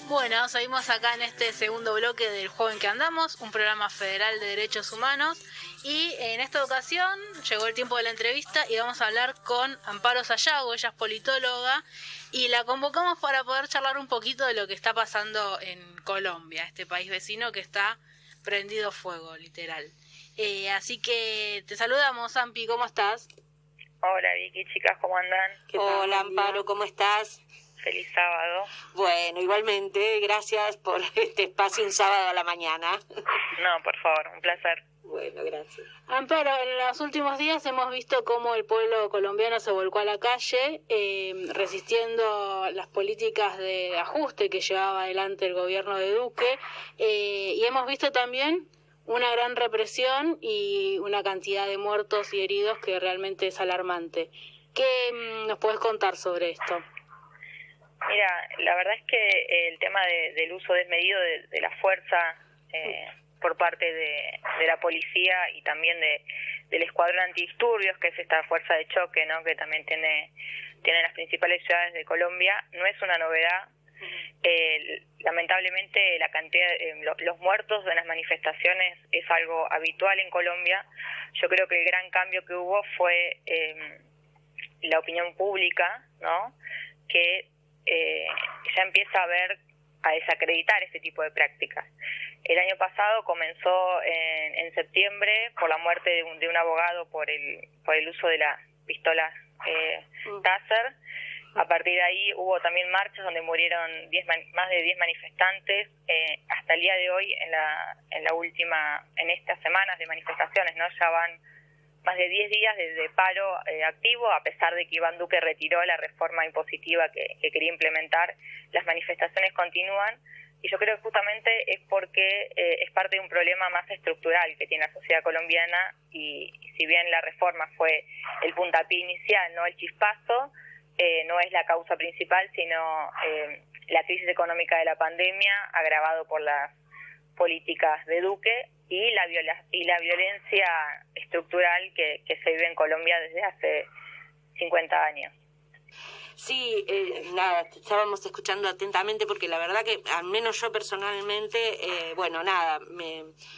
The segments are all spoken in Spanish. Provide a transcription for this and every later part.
Bueno, seguimos acá en este segundo bloque del Joven que Andamos, un programa federal de derechos humanos, y en esta ocasión llegó el tiempo de la entrevista y vamos a hablar con Amparo Sayago. Ella es politóloga y la convocamos para poder charlar un poquito de lo que está pasando en Colombia, este país vecino que está prendido fuego, literal. Así que te saludamos, Ampi, ¿cómo estás? Hola Vicky, chicas, ¿cómo andan? Hola Amparo, ¿cómo estás? Feliz sábado. Bueno, igualmente, gracias por este espacio un sábado a la mañana. No, por favor, un placer. Bueno, gracias. Amparo, en los últimos días hemos visto cómo el pueblo colombiano se volcó a la calle resistiendo las políticas de ajuste que llevaba adelante el gobierno de Duque, y hemos visto también una gran represión y una cantidad de muertos y heridos que realmente es alarmante. ¿Qué nos puedes contar sobre esto? Mira, la verdad es que el tema del uso desmedido de la fuerza por parte de la policía y también del escuadrón antidisturbios, que es esta fuerza de choque, ¿no?, que también tiene las principales ciudades de Colombia, no es una novedad. Lamentablemente la cantidad los muertos en las manifestaciones es algo habitual en Colombia. Yo creo que el gran cambio que hubo fue la opinión pública, ¿no?, que ya empieza a desacreditar este tipo de prácticas. El año pasado comenzó en septiembre por la muerte de un abogado por el uso de las pistolas Taser. A partir de ahí hubo también marchas donde murieron más de 10 manifestantes. Hasta el día de hoy, en estas semanas de manifestaciones, ¿no?, ya van más de 10 días de paro activo, a pesar de que Iván Duque retiró la reforma impositiva que quería implementar. Las manifestaciones continúan, y yo creo que justamente es porque es parte de un problema más estructural que tiene la sociedad colombiana, y si bien la reforma fue el puntapié inicial, no el chispazo, no es la causa principal, sino la crisis económica de la pandemia, agravado por las políticas de Duque, y la violencia estructural que se vive en Colombia desde hace 50 años. Sí, nada, te estábamos escuchando atentamente porque la verdad que al menos yo personalmente,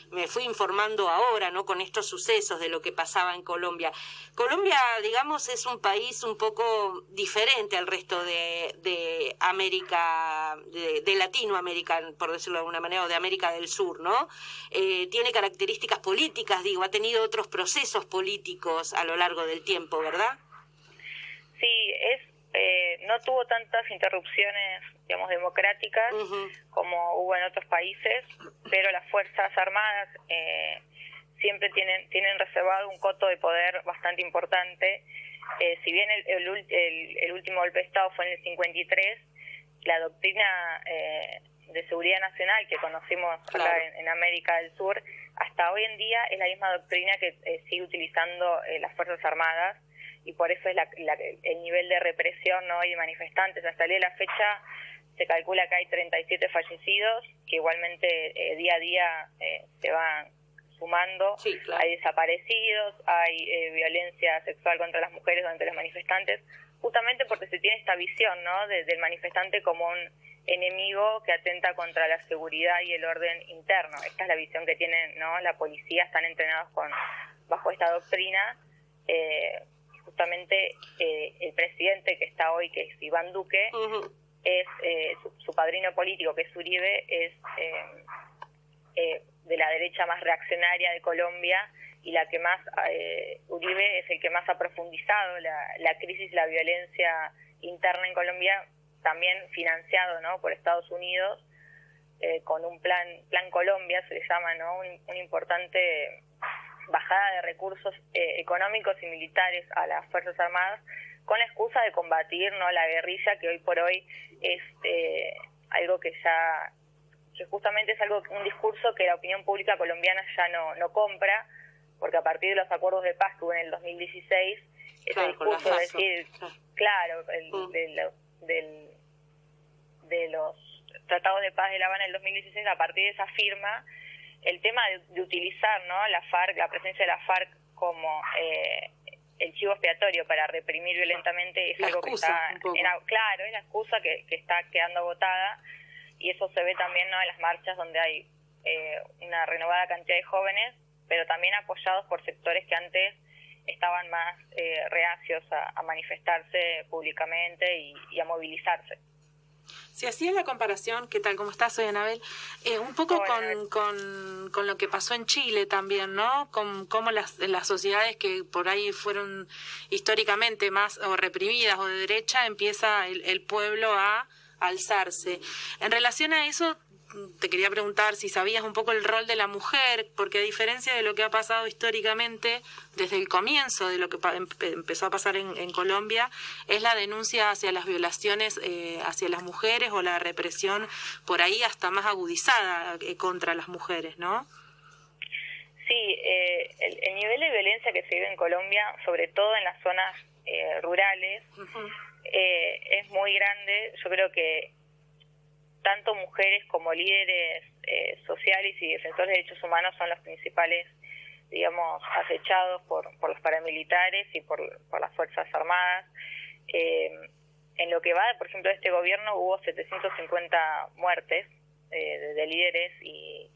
me fui informando ahora, ¿no?, con estos sucesos de lo que pasaba en Colombia. Colombia, digamos, es un país un poco diferente al resto de América, de Latinoamérica, por decirlo de alguna manera, o de América del Sur, ¿no? Tiene características políticas, ha tenido otros procesos políticos a lo largo del tiempo, ¿verdad? Sí, no tuvo tantas interrupciones, digamos, democráticas como hubo en otros países, pero las Fuerzas Armadas siempre tienen reservado un coto de poder bastante importante. Si bien el último golpe de Estado fue en el 53, la doctrina de seguridad nacional que conocimos acá en América del Sur, hasta hoy en día es la misma doctrina que sigue utilizando las Fuerzas Armadas, y por eso es el nivel de represión, ¿no?, y de manifestantes. Hasta el día de la fecha se calcula que hay 37 fallecidos, que igualmente día a día se van sumando. Sí, claro. Hay desaparecidos, hay violencia sexual contra las mujeres durante los manifestantes, justamente porque se tiene esta visión, ¿no?, del manifestante como un enemigo que atenta contra la seguridad y el orden interno. Esta es la visión que tienen, ¿no?, la policía, están entrenados bajo esta doctrina. Justamente el presidente que está hoy, que es Iván Duque, es su padrino político, que es Uribe, es de la derecha más reaccionaria de Colombia, y la que más Uribe es el que más ha profundizado la crisis, la violencia interna en Colombia, también financiado, ¿no?, por Estados Unidos, con un plan Colombia se le llama, ¿no?, un importante bajada de recursos económicos y militares a las Fuerzas Armadas, con la excusa de combatir, ¿no?, la guerrilla, que hoy por hoy es algo que justamente es un discurso que la opinión pública colombiana ya no compra, porque a partir de los acuerdos de paz que hubo en el 2016, ese discurso de decir, claro, de los tratados de paz de La Habana del 2016, a partir de esa firma, el tema de utilizar, ¿no?, la FARC, la presencia de la FARC como el chivo expiatorio para reprimir violentamente, es algo que está, claro, es la excusa que está quedando agotada, y eso se ve también, ¿no?, en las marchas donde hay una renovada cantidad de jóvenes, pero también apoyados por sectores que antes estaban más reacios a manifestarse públicamente y a movilizarse. Si hacías la comparación, ¿qué tal? ¿Cómo estás? Soy Anabel. Un poco con lo que pasó en Chile también, ¿no? Con cómo las sociedades que por ahí fueron históricamente más o reprimidas o de derecha, empieza el pueblo a alzarse. En relación a eso, te quería preguntar si sabías un poco el rol de la mujer, porque a diferencia de lo que ha pasado históricamente, desde el comienzo de lo que empezó a pasar en Colombia, es la denuncia hacia las violaciones hacia las mujeres o la represión por ahí hasta más agudizada contra las mujeres, ¿no? Sí, el nivel de violencia que se vive en Colombia, sobre todo en las zonas rurales, es muy grande. Yo creo que tanto mujeres como líderes sociales y defensores de derechos humanos son los principales, digamos, acechados por los paramilitares y por las Fuerzas Armadas. En lo que va, por ejemplo, de este gobierno hubo 750 muertes de líderes y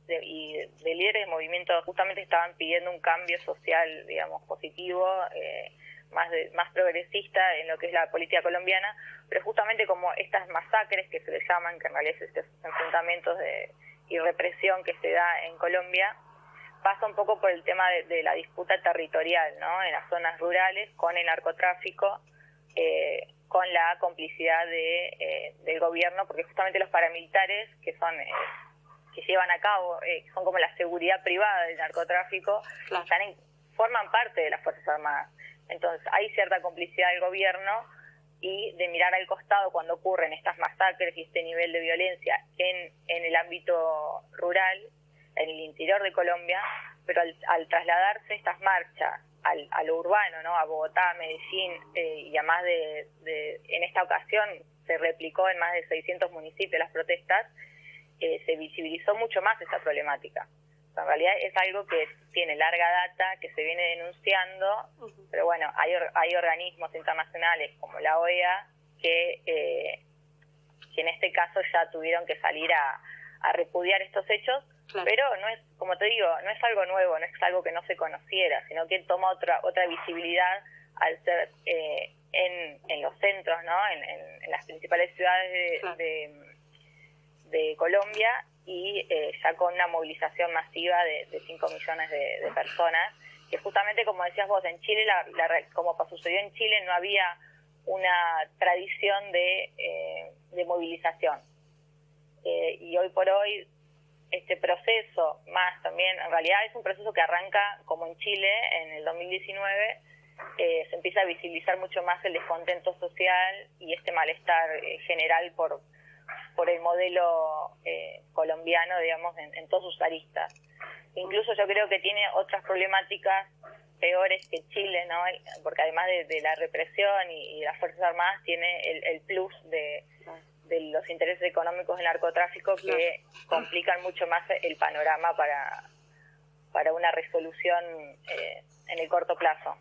de líderes de movimientos justamente estaban pidiendo un cambio social, digamos, positivo, más progresista en lo que es la política colombiana, pero justamente como estas masacres que se les llaman, que en realidad es estos enfrentamientos y represión que se da en Colombia, pasa un poco por el tema de la disputa territorial, ¿no?, en las zonas rurales, con el narcotráfico, con la complicidad del gobierno, porque justamente los paramilitares que llevan a cabo, son como la seguridad privada del narcotráfico, claro, forman parte de las Fuerzas Armadas. Entonces hay cierta complicidad del gobierno y de mirar al costado cuando ocurren estas masacres y este nivel de violencia en el ámbito rural, en el interior de Colombia, pero al trasladarse estas marchas a lo urbano, ¿no?, a Bogotá, a Medellín, y además en esta ocasión se replicó en más de 600 municipios las protestas, se visibilizó mucho más esta problemática. En realidad es algo que tiene larga data, que se viene denunciando, pero bueno, hay organismos internacionales como la OEA que en este caso ya tuvieron que salir a repudiar estos hechos, claro, pero no es, como te digo, no es algo nuevo, no es algo que no se conociera, sino que toma otra visibilidad al ser en los centros, ¿no?, en las principales ciudades claro, de Colombia, y ya con una movilización masiva de 5 millones de personas, que justamente, como decías vos, en Chile, como sucedió en Chile, no había una tradición de movilización. Y hoy por hoy, este proceso, más también, en realidad es un proceso que arranca como en Chile, en el 2019, se empieza a visibilizar mucho más el descontento social y este malestar general por el modelo colombiano, digamos, en todas sus aristas. Incluso yo creo que tiene otras problemáticas peores que Chile, ¿no?, porque además de la represión y las Fuerzas Armadas, tiene el plus de los intereses económicos del narcotráfico, que complican mucho más el panorama para una resolución en el corto plazo.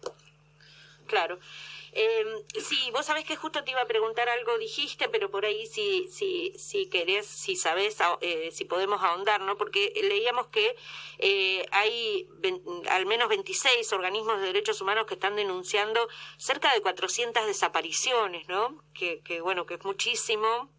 Claro. Sí, vos sabés que justo te iba a preguntar algo, dijiste, pero por ahí si querés, si sabés, si podemos ahondar, ¿no? Porque leíamos que hay al menos 26 organismos de derechos humanos que están denunciando cerca de 400 desapariciones, ¿no? Que bueno, que es muchísimo.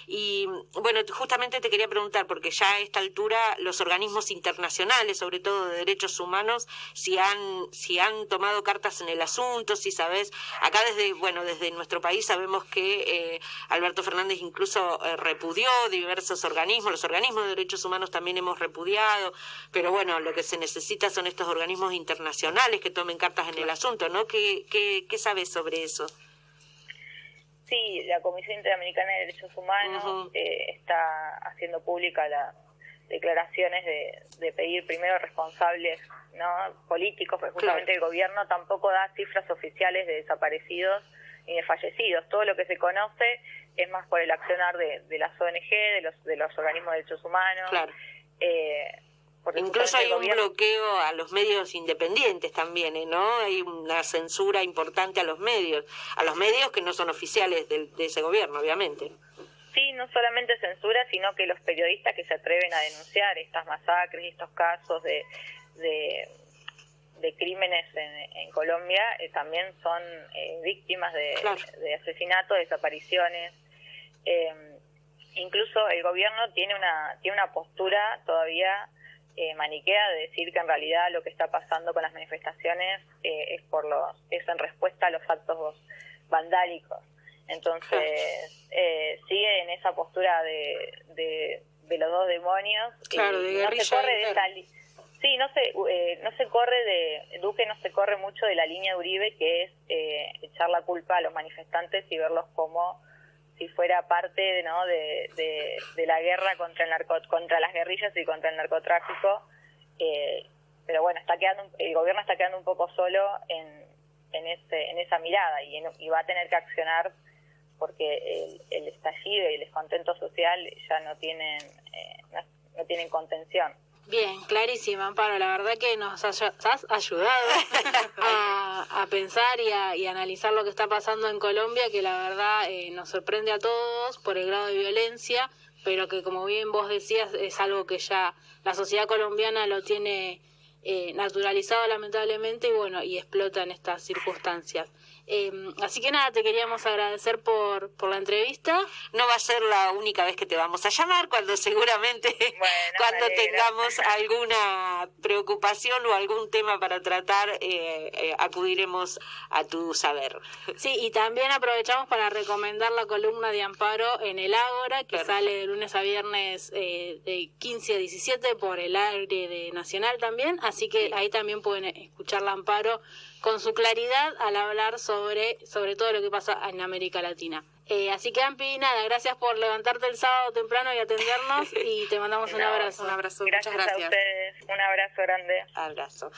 Y bueno, justamente te quería preguntar, porque ya a esta altura los organismos internacionales, sobre todo de derechos humanos, si han tomado cartas en el asunto, si sabés. Acá desde nuestro país sabemos que Alberto Fernández incluso repudió diversos organismos, los organismos de derechos humanos también hemos repudiado, pero bueno, lo que se necesita son estos organismos internacionales que tomen cartas en el asunto, ¿no? ¿Qué sabes sobre eso? Sí, la Comisión Interamericana de Derechos Humanos está haciendo pública las declaraciones de pedir primero responsables, ¿no?, políticos, porque justamente el gobierno tampoco da cifras oficiales de desaparecidos ni de fallecidos. Todo lo que se conoce es más por el accionar de las ONG, de los organismos de derechos humanos. Claro. Incluso hay un bloqueo a los medios independientes también, ¿no? Hay una censura importante a los medios que no son oficiales de ese gobierno, obviamente. sí, no solamente censura, sino que los periodistas que se atreven a denunciar estas masacres y estos casos de crímenes en Colombia también son víctimas de asesinatos, desapariciones. Incluso el gobierno tiene una postura todavía maniquea de decir que en realidad lo que está pasando con las manifestaciones es en respuesta a los actos vandálicos. Entonces sigue en esa postura de los dos demonios. Claro, de guerrilla. No se corre de sí, no se corre Duque no se corre mucho de la línea de Uribe, que es echar la culpa a los manifestantes y verlos como si fuera parte, ¿no?, de la guerra contra las guerrillas y contra el narcotráfico. Pero bueno, el gobierno está quedando un poco solo en esa mirada y va a tener que accionar, porque el estallido y el descontento social ya no tienen contención. Bien, clarísima, Amparo. La verdad que nos has ayudado a pensar y a analizar lo que está pasando en Colombia, que la verdad nos sorprende a todos por el grado de violencia, pero que, como bien vos decías, es algo que ya la sociedad colombiana lo tiene naturalizado, lamentablemente, y explota en estas circunstancias. Así que nada, te queríamos agradecer por la entrevista. No va a ser la única vez que te vamos a llamar, cuando seguramente cuando tengamos alguna preocupación o algún tema para tratar, acudiremos a tu saber. Sí, y también aprovechamos para recomendar la columna de Amparo en el Ágora, que sale de lunes a viernes de 15 a 17 por el aire de Nacional también, así que ahí también pueden escucharla, Amparo, con su claridad al hablar sobre todo lo que pasa en América Latina. Así que, Ampi, nada, gracias por levantarte el sábado temprano y atendernos, y te mandamos un abrazo. Un abrazo, gracias, muchas gracias. A ustedes, un abrazo grande. Abrazo.